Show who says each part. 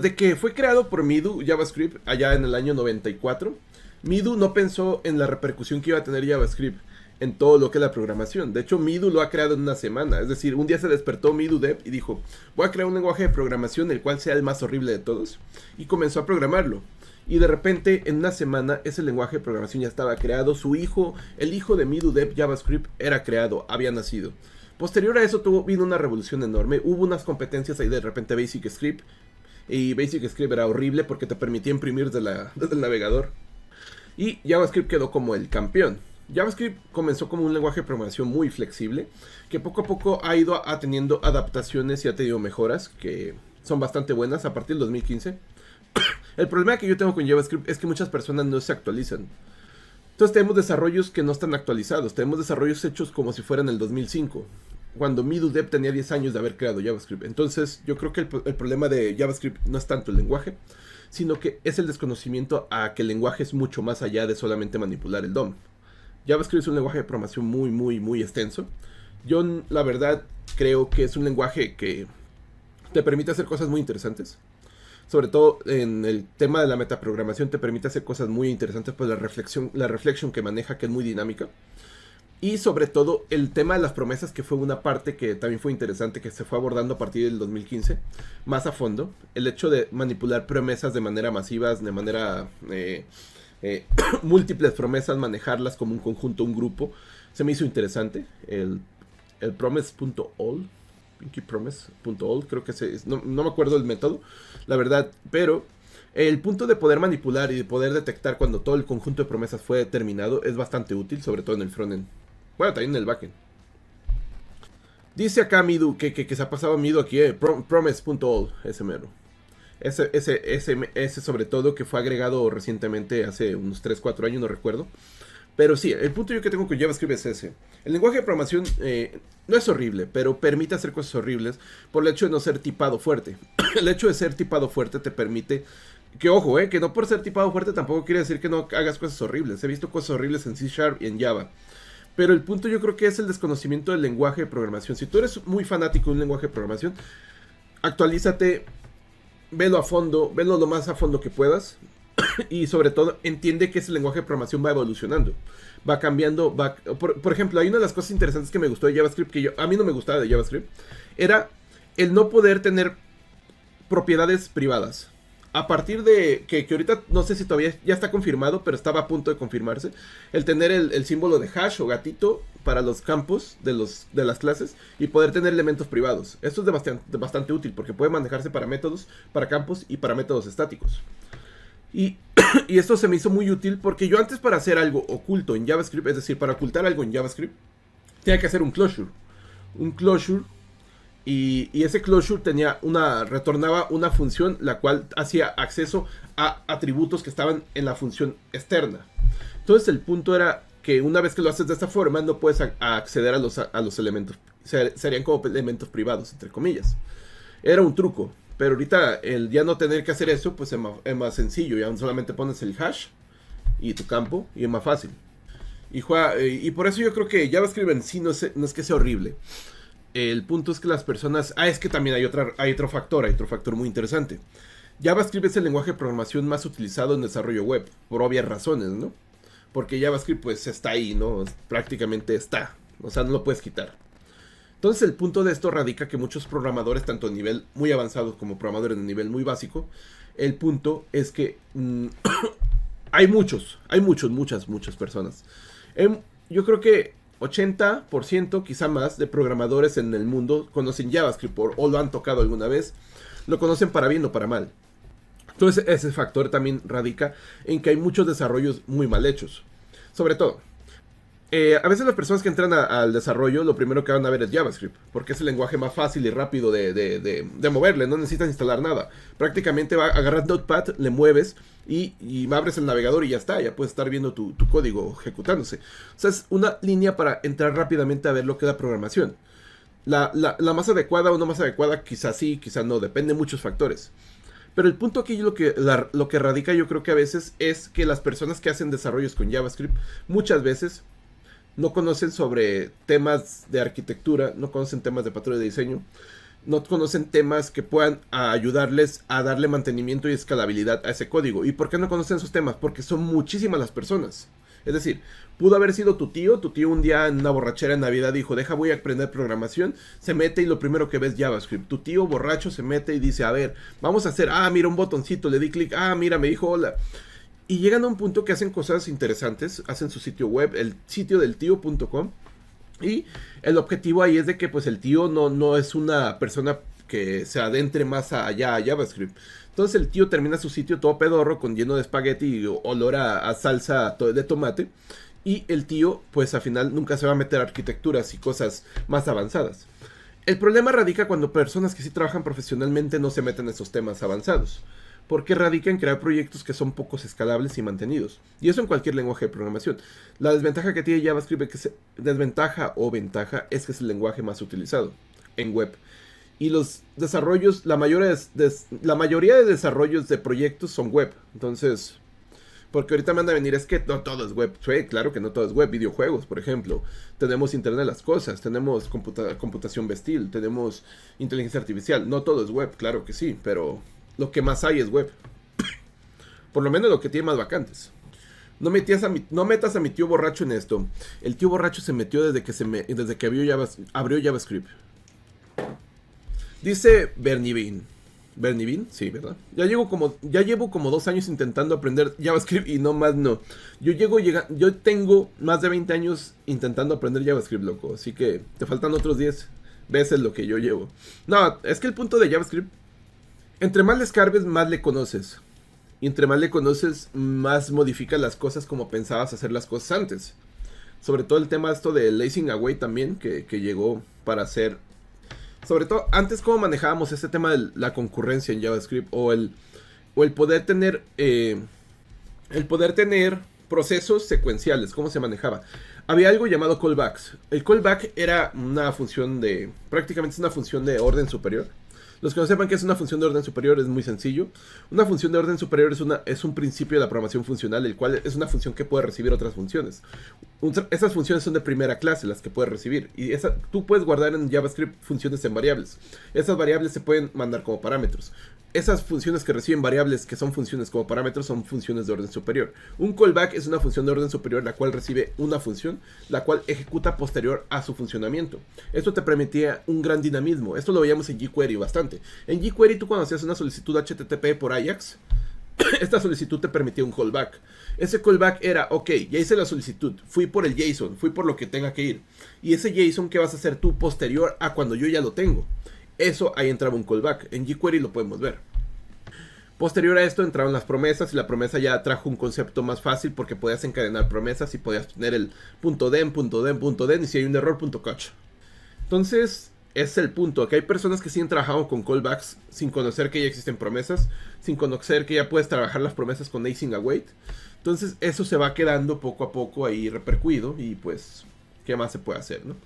Speaker 1: desde que fue creado por Midu JavaScript allá en el año 94, Midu no pensó en la repercusión que iba a tener JavaScript en todo lo que es la programación. De hecho, Midu lo ha creado en una semana. Es decir, un día se despertó Midu Dev y dijo, voy a crear un lenguaje de programación el cual sea el más horrible de todos. Y comenzó a programarlo. Y de repente, en una semana, ese lenguaje de programación ya estaba creado. Su hijo, el hijo de Midu Dev JavaScript, era creado, había nacido. Posterior a eso vino una revolución enorme. Hubo unas competencias ahí de repente Basic Script. Y Basic Script era horrible porque te permitía imprimir desde el navegador. Y JavaScript quedó como el campeón. JavaScript comenzó como un lenguaje de programación muy flexible, que poco a poco ha ido teniendo adaptaciones y ha tenido mejoras que son bastante buenas a partir del 2015. El problema que yo tengo con JavaScript es que muchas personas no se actualizan. Entonces tenemos desarrollos que no están actualizados, tenemos desarrollos hechos como si fueran el 2005, cuando MiduDev tenía 10 años de haber creado JavaScript. Entonces yo creo que el problema de JavaScript no es tanto el lenguaje, sino que es el desconocimiento a que el lenguaje es mucho más allá de solamente manipular el DOM. JavaScript es un lenguaje de programación muy extenso. Yo, la verdad, creo que es un lenguaje que te permite hacer cosas muy interesantes. Sobre todo en el tema de la metaprogramación te permite hacer cosas muy interesantes por la reflexión que maneja, que es muy dinámica. Y sobre todo el tema de las promesas, que fue una parte que también fue interesante, que se fue abordando a partir del 2015, más a fondo. El hecho de manipular promesas de manera masiva, de manera... múltiples promesas, manejarlas como un conjunto, un grupo, se me hizo interesante. El promise.all, pinkypromise.all, creo que no me acuerdo el método, la verdad, pero el punto de poder manipular y de poder detectar cuando todo el conjunto de promesas fue determinado es bastante útil, sobre todo en el frontend. Bueno, también en el backend. Dice acá Midu que se ha pasado Midu aquí, promise.all, ese mero. Ese sobre todo, que fue agregado recientemente, hace unos 3-4 años, no recuerdo. Pero sí, el punto yo que tengo con JavaScript es ese. El lenguaje de programación no es horrible, pero permite hacer cosas horribles por el hecho de no ser tipado fuerte. El hecho de ser tipado fuerte te permite... Que ojo, que no por ser tipado fuerte tampoco quiere decir que no hagas cosas horribles. He visto cosas horribles en C# y en Java. Pero el punto yo creo que es el desconocimiento del lenguaje de programación. Si tú eres muy fanático de un lenguaje de programación, actualízate... Velo a fondo, velo lo más a fondo que puedas. Y sobre todo, entiende que ese lenguaje de programación va evolucionando. Va cambiando, por ejemplo, hay una de las cosas interesantes que me gustó de JavaScript, que a mí no me gustaba de JavaScript, era el no poder tener propiedades privadas. A partir de que ahorita no sé si todavía ya está confirmado, pero estaba a punto de confirmarse, el tener el símbolo de hash o gatito para los campos de las clases y poder tener elementos privados. Esto es bastante útil porque puede manejarse para métodos, para campos y para métodos estáticos. Y esto se me hizo muy útil porque yo antes, para hacer algo oculto en JavaScript, es decir, para ocultar algo en JavaScript, tenía que hacer un closure. Y ese closure retornaba una función la cual hacía acceso a atributos que estaban en la función externa. Entonces el punto era que una vez que lo haces de esta forma, no puedes acceder a los elementos. Serían como elementos privados, entre comillas. Era un truco. Pero ahorita el ya no tener que hacer eso, pues es más sencillo. Ya solamente pones el hash y tu campo y es más fácil. Y por eso yo creo que JavaScript en sí no es que sea horrible. El punto es que las personas... es que también hay otro factor muy interesante. JavaScript es el lenguaje de programación más utilizado en desarrollo web, por obvias razones, ¿no? Porque JavaScript pues está ahí, ¿no? Prácticamente está. O sea, no lo puedes quitar. Entonces el punto de esto radica que muchos programadores, tanto a nivel muy avanzado como programadores de nivel muy básico, el punto es que hay muchas personas. Yo creo que 80%, quizá más, de programadores en el mundo conocen JavaScript o lo han tocado alguna vez, lo conocen para bien o para mal. Entonces ese factor también radica en que hay muchos desarrollos muy mal hechos. Sobre todo, a veces las personas que entran al desarrollo, lo primero que van a ver es JavaScript, porque es el lenguaje más fácil y rápido de moverle, no necesitas instalar nada. Prácticamente va a agarrar Notepad, le mueves y abres el navegador y ya está, ya puedes estar viendo tu código ejecutándose. O sea, es una línea para entrar rápidamente a ver lo que es la programación. La más adecuada o no más adecuada, quizás sí, quizás no, depende de muchos factores. Pero el punto aquí, lo que radica, yo creo que a veces es que las personas que hacen desarrollos con JavaScript, muchas veces no conocen sobre temas de arquitectura, no conocen temas de patrón de diseño, no conocen temas que puedan ayudarles a darle mantenimiento y escalabilidad a ese código. ¿Y por qué no conocen esos temas? Porque son muchísimas las personas. Es decir, pudo haber sido tu tío un día en una borrachera en Navidad dijo, voy a aprender programación, se mete y lo primero que ve es JavaScript. Tu tío borracho se mete y dice, a ver, vamos a hacer, mira un botoncito, le di clic, mira, me dijo hola. Y llegan a un punto que hacen cosas interesantes, hacen su sitio web, el sitio del tío.com. Y el objetivo ahí es de que pues el tío no es una persona que se adentre más allá a JavaScript. Entonces el tío termina su sitio todo pedorro, con lleno de espagueti y olor a salsa de tomate. Y el tío pues al final nunca se va a meter a arquitecturas y cosas más avanzadas. El problema radica cuando personas que sí trabajan profesionalmente no se meten en esos temas avanzados. Porque radica en crear proyectos que son pocos escalables y mantenidos. Y eso en cualquier lenguaje de programación. La desventaja que tiene JavaScript, desventaja o ventaja, es que es el lenguaje más utilizado en web. Y los desarrollos, la mayoría de desarrollos de proyectos son web. Entonces, porque ahorita me anda a venir, es que no todo es web. Sí, claro que no todo es web. Videojuegos, por ejemplo. Tenemos Internet de las Cosas, tenemos computación bestil, tenemos inteligencia artificial. No todo es web, claro que sí, pero lo que más hay es web. Por lo menos lo que tiene más vacantes. No metas a mi tío borracho en esto. El tío borracho se metió desde que abrió JavaScript. Dice Bernie Bean. Bernie Bean, sí, ¿verdad? Ya llevo como 2 años intentando aprender JavaScript y no más no. Yo tengo más de 20 años intentando aprender JavaScript, loco. Así que te faltan otros 10 veces lo que yo llevo. No, es que el punto de JavaScript, entre más le escarbes, más le conoces. Y entre más le conoces, más modificas las cosas como pensabas hacer las cosas antes. Sobre todo el tema esto de lazing away también, que llegó para hacer. Sobre todo, antes cómo manejábamos este tema de la concurrencia en JavaScript. O el poder tener procesos secuenciales. ¿Cómo se manejaba? Había algo llamado callbacks. El callback era una función prácticamente es una función de orden superior. Los que no sepan qué es una función de orden superior es muy sencillo. Una función de orden superior es un principio de la programación funcional, el cual es una función que puede recibir otras funciones. Esas funciones son de primera clase, las que puedes recibir. Y tú puedes guardar en JavaScript funciones en variables. Esas variables se pueden mandar como parámetros. Esas funciones que reciben variables que son funciones como parámetros son funciones de orden superior. Un callback es una función de orden superior la cual recibe una función, la cual ejecuta posterior a su funcionamiento. Esto te permitía un gran dinamismo. Esto lo veíamos en jQuery bastante. En jQuery tú cuando hacías una solicitud HTTP por Ajax, esta solicitud te permitía un callback. Ese callback era, ok, ya hice la solicitud, fui por el JSON, fui por lo que tenga que ir. Y ese JSON, ¿qué vas a hacer tú posterior a cuando yo ya lo tengo? Eso, ahí entraba un callback. En jQuery lo podemos ver. Posterior a esto entraron las promesas y la promesa ya trajo un concepto más fácil porque podías encadenar promesas y podías tener el .den y si hay un error, .catch. Entonces, es el punto, que hay personas que siguen trabajando con callbacks sin conocer que ya existen promesas, sin conocer que ya puedes trabajar las promesas con lazing await. Entonces, eso se va quedando poco a poco ahí repercutido y pues, ¿qué más se puede hacer, no?